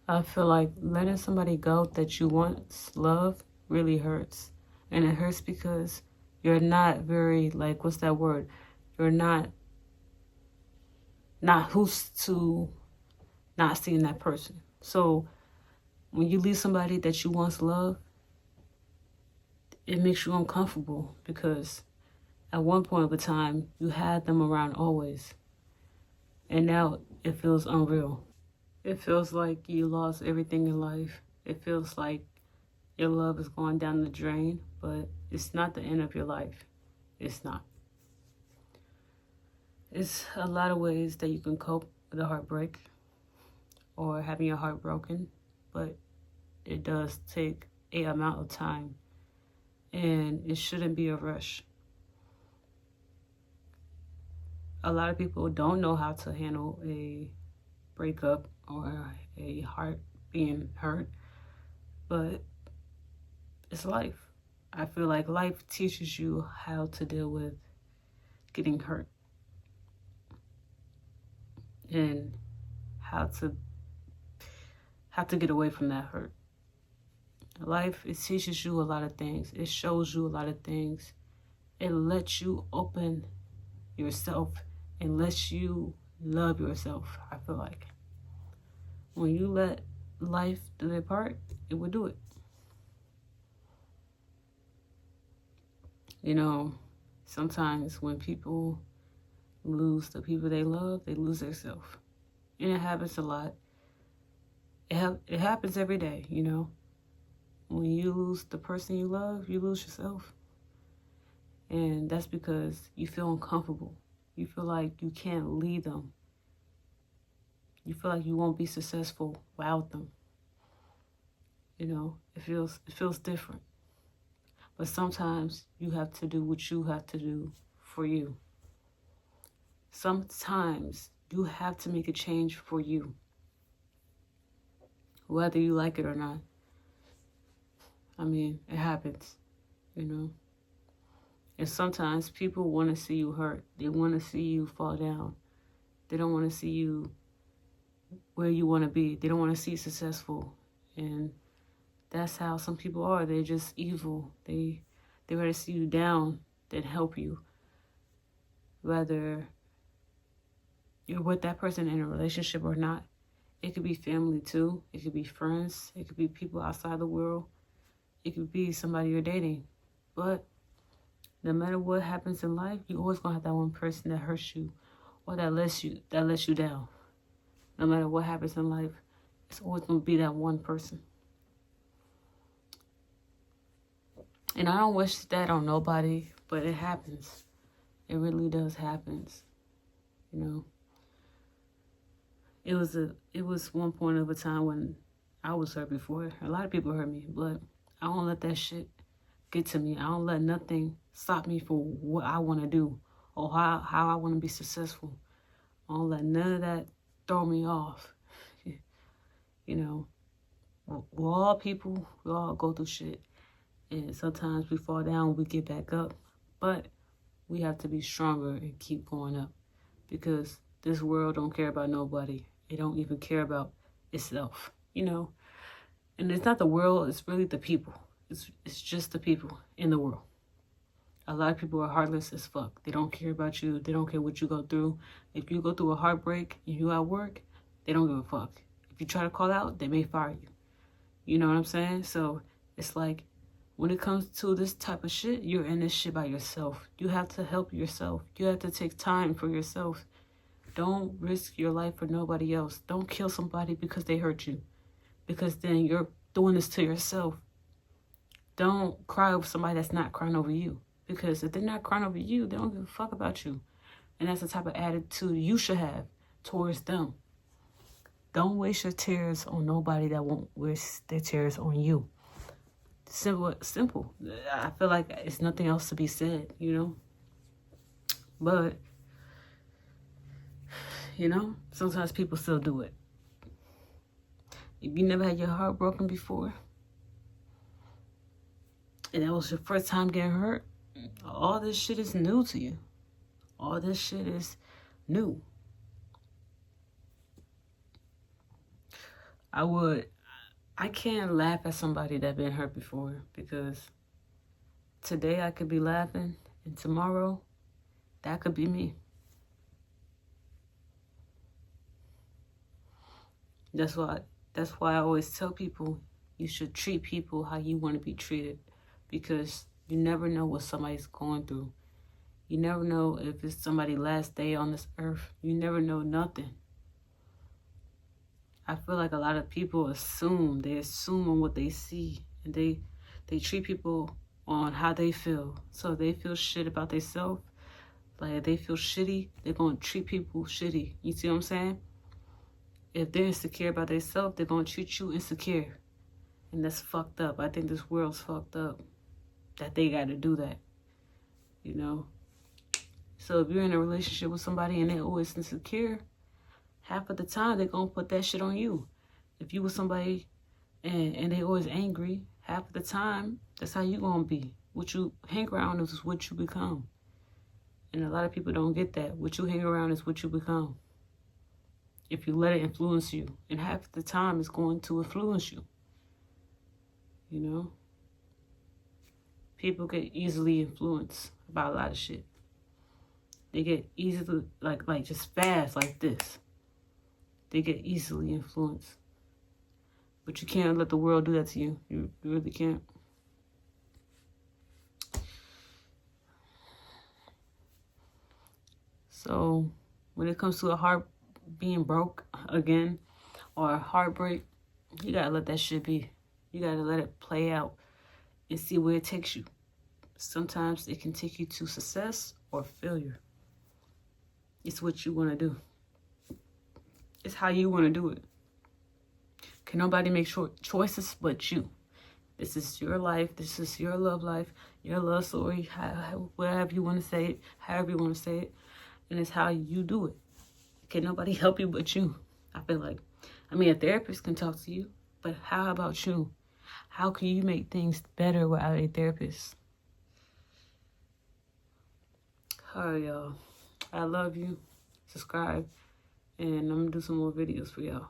I feel like letting somebody go that you once loved really hurts. And it hurts because you're not very, like, what's that word? You're not who's to not seeing that person. So when you leave somebody that you once loved, it makes you uncomfortable because at one point of a time you had them around always. And now it feels unreal. It feels like you lost everything in life. It feels like your love is going down the drain, but it's not the end of your life. It's not. It's a lot of ways that you can cope with a heartbreak or having your heart broken, but it does take a amount of time, and it shouldn't be a rush. A lot of people don't know how to handle a breakup or a heart being hurt, but it's life. I feel like life teaches you how to deal with getting hurt and how to get away from that hurt. Life, it teaches you a lot of things. It shows you a lot of things. It lets you open yourself and lets you love yourself. I feel like when you let life do their part, it will do it. You know, sometimes when people lose the people they love, they lose themselves. And it happens a lot. It happens every day, you know. When you lose the person you love, you lose yourself. And that's because you feel uncomfortable. You feel like you can't leave them. You feel like you won't be successful without them. You know, it feels different. But sometimes you have to do what you have to do for you. Sometimes you have to make a change for you, whether you like it or not. I mean, it happens, you know. And sometimes people want to see you hurt. They want to see you fall down. They don't want to see you where you want to be. They don't want to see you successful. And that's how some people are. They're just evil. They rather see you down than help you. Whether you're with that person in a relationship or not. It could be family too. It could be friends. It could be people outside the world. It could be somebody you're dating. But no matter what happens in life, you always gonna have that one person that hurts you or that lets you down. No matter what happens in life, it's always gonna be that one person. And I don't wish that on nobody, but it happens. It really does happen. You know. It was one point of a time when I was hurt before. A lot of people hurt me, but I don't let that shit get to me. I don't let nothing stop me from what I want to do or how I want to be successful. I don't let none of that throw me off. You know, we're all people. We all go through shit. And sometimes we fall down, we get back up. But we have to be stronger and keep going up. Because this world don't care about nobody. It don't even care about itself, you know. And it's not the world, it's really the people. It's just the people in the world. A lot of people are heartless as fuck. They don't care about you. They don't care what you go through. If you go through a heartbreak and you at work, they don't give a fuck. If you try to call out, they may fire you. You know what I'm saying? So it's like when it comes to this type of shit, you're in this shit by yourself. You have to help yourself. You have to take time for yourself. Don't risk your life for nobody else. Don't kill somebody because they hurt you. Because then you're doing this to yourself. Don't cry over somebody that's not crying over you. Because if they're not crying over you, they don't give a fuck about you. And that's the type of attitude you should have towards them. Don't waste your tears on nobody that won't waste their tears on you. Simple. I feel like it's nothing else to be said, you know? But you know, sometimes people still do it. If you never had your heart broken before, and that was your first time getting hurt, all this shit is new to you. All this shit is new. I can't laugh at somebody that been hurt before, because today I could be laughing and tomorrow that could be me. That's why I always tell people you should treat people how you want to be treated, because you never know what somebody's going through. You never know if it's somebody's last day on this earth. You never know nothing. I feel like a lot of people assume. They assume on what they see, and they treat people on how they feel. So they feel shit about themselves. Like if they feel shitty, they're gonna treat people shitty. You see what I'm saying? If they're insecure about themselves, they're gonna treat you insecure. And that's fucked up. I think this world's fucked up that they gotta do that. You know? So if you're in a relationship with somebody and they're always insecure, half of the time they're gonna put that shit on you. If you with somebody and they always angry, half of the time that's how you gonna be. What you hang around is what you become. And a lot of people don't get that. What you hang around is what you become. If you let it influence you. And half the time it's going to influence you. You know? People get easily influenced by a lot of shit. They get easily, like just fast like this. They get easily influenced. But you can't let the world do that to you. You really can't. So when it comes to a heart being broke again, or a heartbreak, you gotta let that shit be. You gotta let it play out and see where it takes you. Sometimes it can take you to success or failure. It's what you want to do. It's how you want to do it. Can nobody make choices but you? This is your life. This is your love life, your love story, whatever you want to say it, however you want to say it. And it's how you do it. Can nobody help you but you? I feel like, a therapist can talk to you, but how about you? How can you make things better without a therapist? All right, y'all. I love you. Subscribe. And I'm going to do some more videos for y'all.